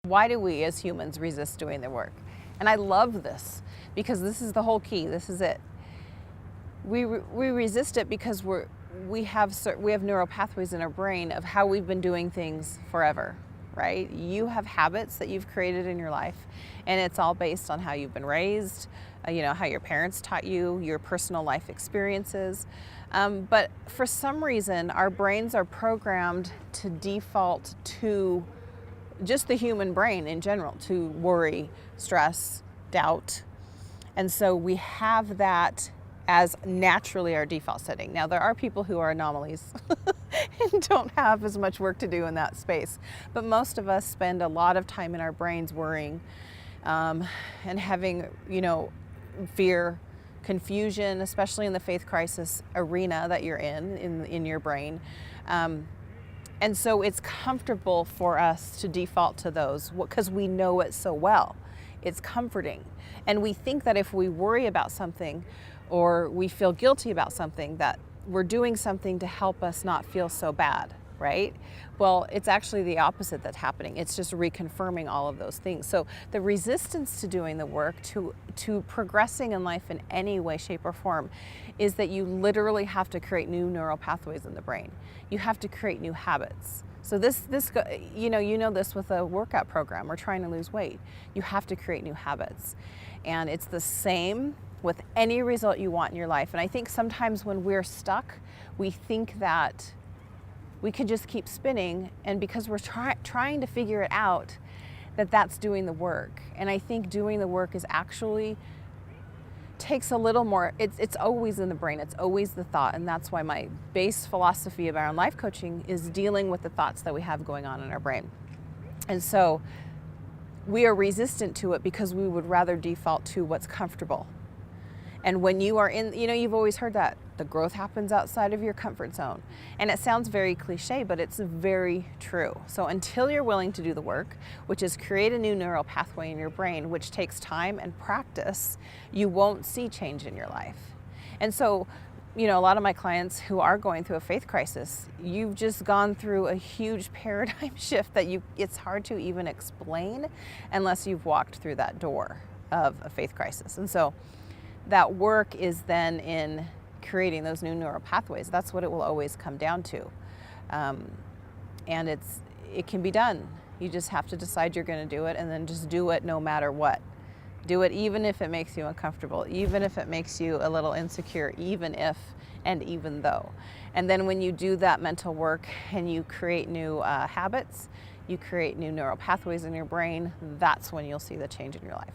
Why do we as humans resist doing the work? And I love this because this is the whole key. This is it. We resist it because we have neural pathways in our brain of how we've been doing things forever, right? You have habits that you've created in your life, and it's all based on how you've been raised, how your parents taught you, your personal life experiences. But for some reason, our brains are programmed to default to just the human brain in general, to worry, stress, doubt. And so we have that as naturally our default setting. Now, there are people who are anomalies and don't have as much work to do in that space. But most of us spend a lot of time in our brains worrying and having, fear, confusion, especially in the faith crisis arena that you're in your brain. And so it's comfortable for us to default to those because we know it so well. It's comforting. And we think that if we worry about something or we feel guilty about something, that we're doing something to help us not feel so bad, right? Well, it's actually the opposite that's happening. It's just reconfirming all of those things. So the resistance to doing the work, to progressing in life in any way, shape, or form, is that you literally have to create new neural pathways in the brain. You have to create new habits. So this you know this with a workout program or trying to lose weight. You have to create new habits. And it's the same with any result you want in your life. And I think sometimes when we're stuck, we think that we could just keep spinning, and because we're trying to figure it out, that's doing the work. And I think doing the work is actually takes a little more, it's always in the brain, it's always the thought, and that's why my base philosophy of our life coaching is dealing with the thoughts that we have going on in our brain. And so we are resistant to it because we would rather default to what's comfortable. And when you are in, you've always heard that the growth happens outside of your comfort zone. And it sounds very cliche, but it's very true. So until you're willing to do the work, which is create a new neural pathway in your brain, which takes time and practice, you won't see change in your life. And so, a lot of my clients who are going through a faith crisis, you've just gone through a huge paradigm shift that it's hard to even explain unless you've walked through that door of a faith crisis. And so that work is then in creating those new neural pathways. That's what it will always come down to. And it can be done. You just have to decide you're going to do it, and then just do it no matter what. Do it even if it makes you uncomfortable, even if it makes you a little insecure, even if and even though. And then when you do that mental work and you create new habits, you create new neural pathways in your brain, that's when you'll see the change in your life.